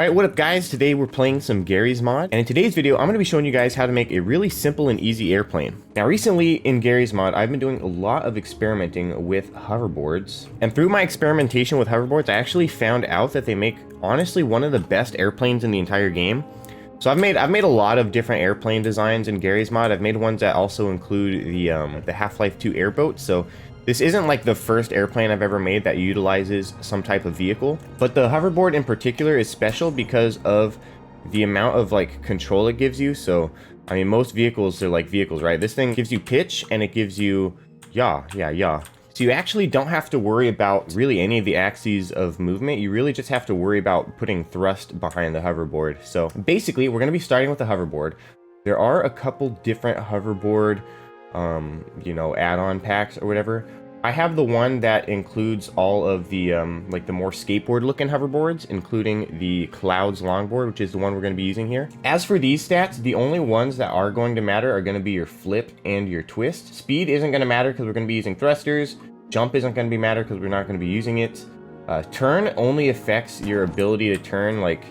Alright, what up guys? Today we're playing some Garry's Mod, and in today's video I'm going to be showing you guys how to make a really simple and easy airplane. Now recently in Garry's Mod I've been doing a lot of experimenting with hoverboards, and through my experimentation with hoverboards I actually found out that they make honestly one of the best airplanes in the entire game. So I've made a lot of different airplane designs in Garry's Mod. I've made ones that also include the Half-Life 2 airboat, so this isn't like the first airplane I've ever made that utilizes some type of vehicle, but the hoverboard in particular is special because of the amount of like control it gives you. So I mean, most vehicles are like vehicles, right? This thing gives you pitch and it gives you yaw. So you actually don't have to worry about really any of the axes of movement. You really just have to worry about putting thrust behind the hoverboard. So basically we're going to be starting with the hoverboard. There are a couple different hoverboard you know, add-on packs or whatever. I have the one that includes all of the like the more skateboard looking hoverboards, including the Clouds longboard, which is the one we're going to be using here. As for these stats, the only ones that are going to matter are going to be your flip and your twist. Speed isn't going to matter because we're going to be using thrusters. Jump isn't going to be matter because we're not going to be using it. Turn only affects your ability to turn, like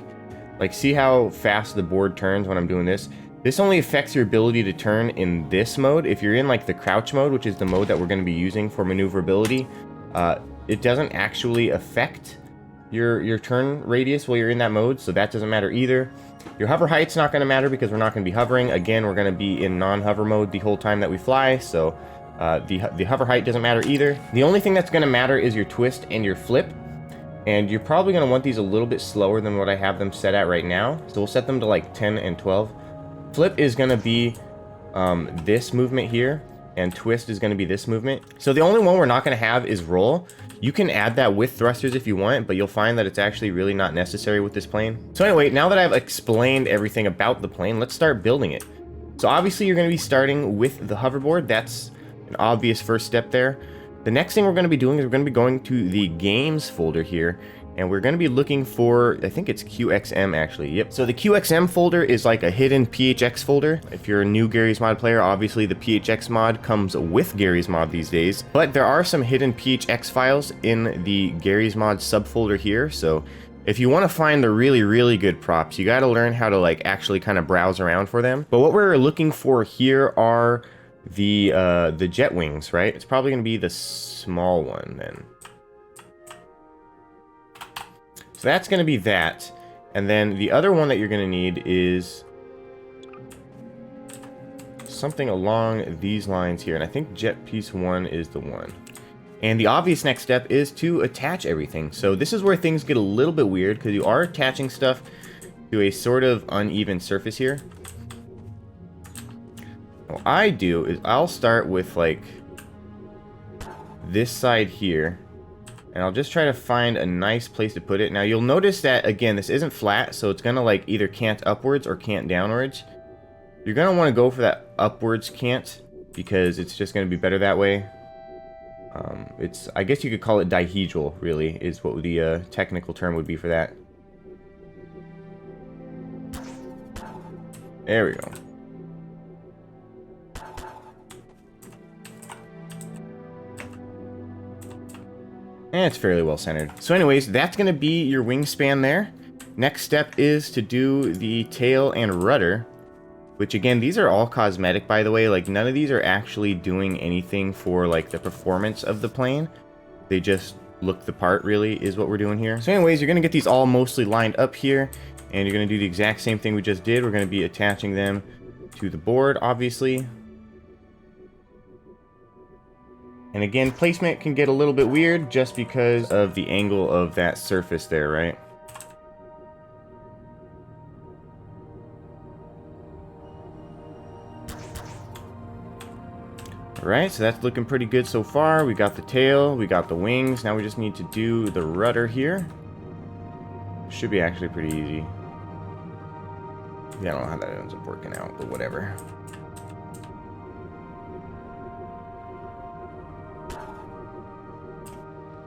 see how fast the board turns when I'm doing this. This only affects your ability to turn in this mode. If you're in like the crouch mode, which is the mode that we're going to be using for maneuverability, it doesn't actually affect your turn radius while you're in that mode, so that doesn't matter either. Your hover height's not going to matter because we're not going to be hovering. Again, we're going to be in non-hover mode the whole time that we fly, so the hover height doesn't matter either. The only thing that's going to matter is your twist and your flip, and you're probably going to want these a little bit slower than what I have them set at right now, so we'll set them to like 10 and 12. Flip is going to be this movement here, and twist is going to be this movement. So the only one we're not going to have is roll. You can add that with thrusters if you want, but you'll find that it's actually really not necessary with this plane. So anyway, now that I've explained everything about the plane, let's start building it. So obviously you're going to be starting with the hoverboard. That's an obvious first step there. The next thing we're going to be doing is we're going to be going to the games folder here, and we're going to be looking for, I think it's QXM actually, yep. So the QXM folder is like a hidden PHX folder. If you're a new Garry's Mod player, obviously the PHX mod comes with Garry's Mod these days, but there are some hidden PHX files in the Garry's Mod subfolder here. So if you want to find the really good props, you got to learn how to like actually kind of browse around for them. But what we're looking for here are the jet wings, right? It's probably going to be the small one then. So that's going to be that. And then the other one that you're going to need is something along these lines here. And I think jet piece 1 is the one. And the obvious next step is to attach everything. So this is where things get a little bit weird because you are attaching stuff to a sort of uneven surface here. What I do is I'll start with like this side here. And I'll just try to find a nice place to put it. Now you'll notice that, again, this isn't flat, so it's going to like either cant upwards or cant downwards. You're going to want to go for that upwards cant because it's just going to be better that way. I guess you could call it dihedral, really, is what the technical term would be for that. There we go. And it's fairly well centered. So anyways, that's going to be your wingspan there. Next step is to do the tail and rudder, which again, these are all cosmetic, by the way. Like none of these are actually doing anything for like the performance of the plane. They just look the part, really, is what we're doing here. So anyways, you're going to get these all mostly lined up here, and you're going to do the exact same thing we just did. We're going to be attaching them to the board, obviously. And again, placement can get a little bit weird just because of the angle of that surface there, right? Alright, so that's looking pretty good so far. We got the tail, we got the wings. Now we just need to do the rudder here. Should be actually pretty easy. Yeah, I don't know how that ends up working out, but whatever.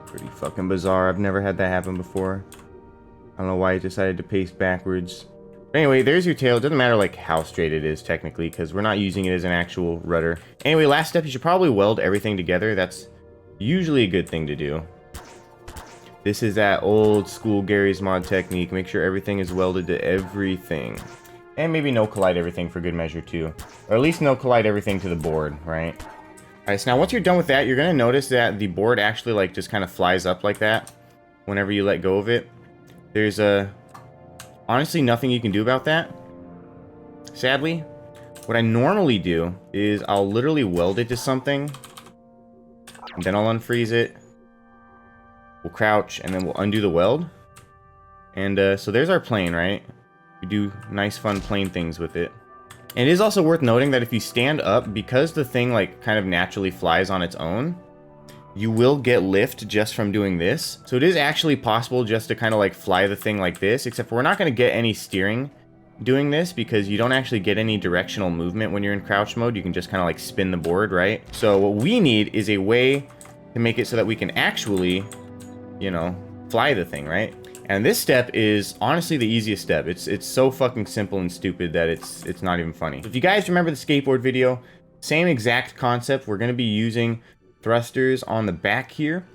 Pretty fucking bizarre. I've never had that happen before. I don't know why I decided to paste backwards. But anyway, there's your tail. It doesn't matter like how straight it is technically because we're not using it as an actual rudder. Anyway, last step, you should probably weld everything together. That's usually a good thing to do. This is that old school Garry's Mod technique. Make sure everything is welded to everything. And maybe no collide everything for good measure too. Or at least no collide everything to the board, right? Alright, so now once you're done with that, you're going to notice that the board actually like just kind of flies up like that whenever you let go of it. There's honestly nothing you can do about that. Sadly, what I normally do is I'll literally weld it to something, and then I'll unfreeze it. We'll crouch, and then we'll undo the weld. And so there's our plane, right? We do nice fun plane things with it. And it is also worth noting that if you stand up, because the thing like kind of naturally flies on its own, you will get lift just from doing this. So it is actually possible just to kind of like fly the thing like this, except we're not going to get any steering doing this because you don't actually get any directional movement when you're in crouch mode. You can just kind of like spin the board, right? So what we need is a way to make it so that we can actually, you know, fly the thing, right? And this step is honestly the easiest step. It's so fucking simple and stupid that it's not even funny. If you guys remember the skateboard video, same exact concept. We're going to be using thrusters on the back here,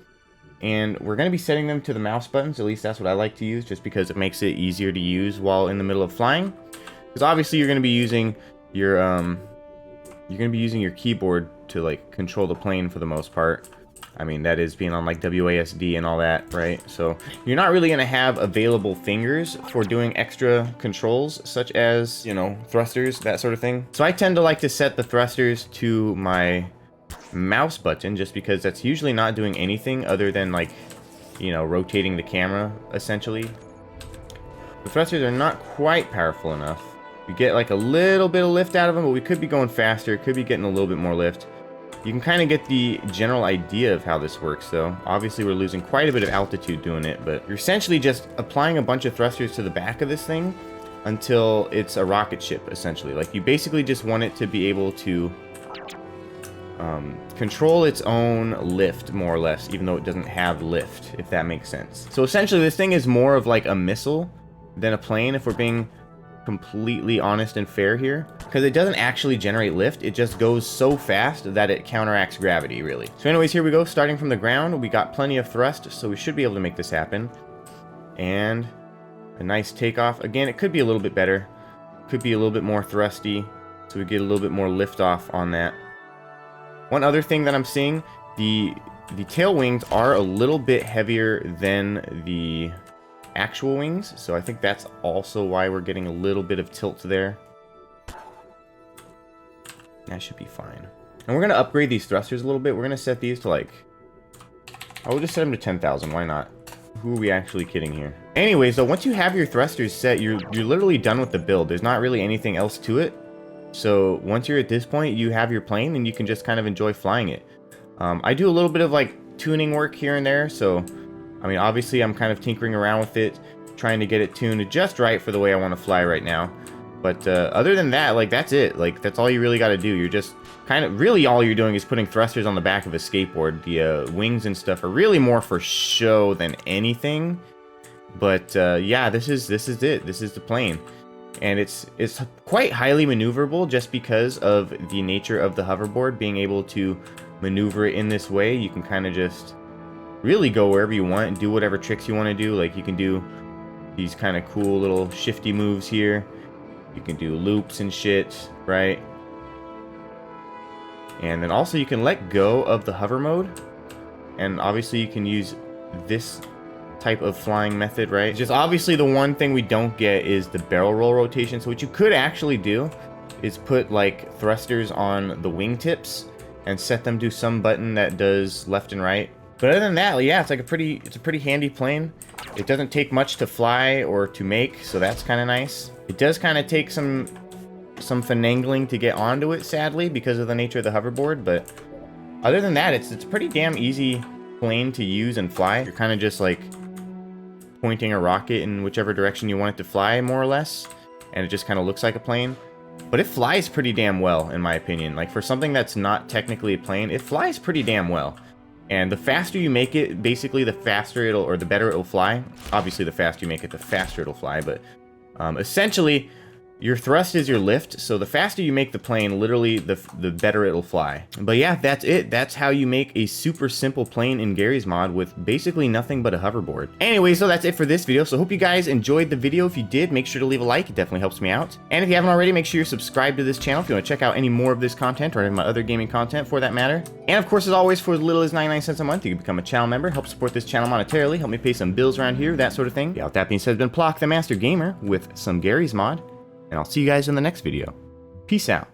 and we're going to be setting them to the mouse buttons. At least that's what I like to use, just because it makes it easier to use while in the middle of flying. Because obviously you're going to be using your keyboard to like control the plane for the most part. I mean, that is being on like WASD and all that, right? So you're not really going to have available fingers for doing extra controls, such as, you know, thrusters, that sort of thing. So I tend to like to set the thrusters to my mouse button, just because that's usually not doing anything other than like, you know, rotating the camera, essentially. The thrusters are not quite powerful enough. We get like a little bit of lift out of them, but we could be going faster, could be getting a little bit more lift. You can kind of get the general idea of how this works, though. Obviously, we're losing quite a bit of altitude doing it, but you're essentially just applying a bunch of thrusters to the back of this thing until it's a rocket ship, essentially. Like, you basically just want it to be able to control its own lift, more or less, even though it doesn't have lift, if that makes sense. So essentially, this thing is more of like a missile than a plane, if we're being completely honest and fair here, because it doesn't actually generate lift. It just goes so fast that it counteracts gravity, really. So anyways, here we go. Starting from the ground, we got plenty of thrust, so we should be able to make this happen. And a nice takeoff. Again, it could be a little bit better. Could be a little bit more thrusty, so we get a little bit more lift off on that. One other thing that I'm seeing, the tail wings are a little bit heavier than the actual wings, so I think that's also why we're getting a little bit of tilt there. That should be fine. And we're going to upgrade these thrusters a little bit. We're going to set these to like, oh, we'll just set them to 10,000. Why not? Who are we actually kidding here? Anyways, though, once you have your thrusters set, you're literally done with the build. There's not really anything else to it. So once you're at this point, you have your plane and you can just kind of enjoy flying it. I do a little bit of like tuning work here and there, so I mean, obviously I'm kind of tinkering around with it, trying to get it tuned just right for the way I want to fly right now. But other than that, like, that's it. Like, that's all you really got to do. You're just kind of, really all you're doing is putting thrusters on the back of a skateboard. The wings and stuff are really more for show than anything. But yeah, this is it. This is the plane. And it's quite highly maneuverable just because of the nature of the hoverboard. Being able to maneuver it in this way, you can kind of just really go wherever you want and do whatever tricks you want to do. Like, you can do these kind of cool little shifty moves here. You can do loops and shit, right? And then also you can let go of the hover mode. And obviously you can use this type of flying method, right? Just obviously the one thing we don't get is the barrel roll rotation. So what you could actually do is put like thrusters on the wingtips and set them to some button that does left and right. But other than that, yeah, it's a pretty handy plane. It doesn't take much to fly or to make, so that's kind of nice. It does kind of take some finagling to get onto it, sadly, because of the nature of the hoverboard. But other than that, it's a pretty damn easy plane to use and fly. You're kind of just like pointing a rocket in whichever direction you want it to fly, more or less, and it just kind of looks like a plane. But it flies pretty damn well, in my opinion. Like, for something that's not technically a plane, it flies pretty damn well. And the faster you make it, basically the faster it'll, or the better it'll fly. Obviously, the faster you make it, the faster it'll fly. But essentially, Your thrust is your lift, so the faster you make the plane, literally, the better it'll fly. But yeah, that's it. That's how you make a super simple plane in Garry's Mod with basically nothing but a hoverboard. Anyway, so that's it for this video. So hope you guys enjoyed the video. If you did, make sure to leave a like. It definitely helps me out. And if you haven't already, make sure you're subscribed to this channel if you want to check out any more of this content or any of my other gaming content for that matter. And of course, as always, for as little as 99 cents a month, you can become a channel member, help support this channel monetarily, help me pay some bills around here, that sort of thing. Yeah, with that being said, it's been Plock the Master Gamer with some Garry's Mod. And I'll see you guys in the next video. Peace out.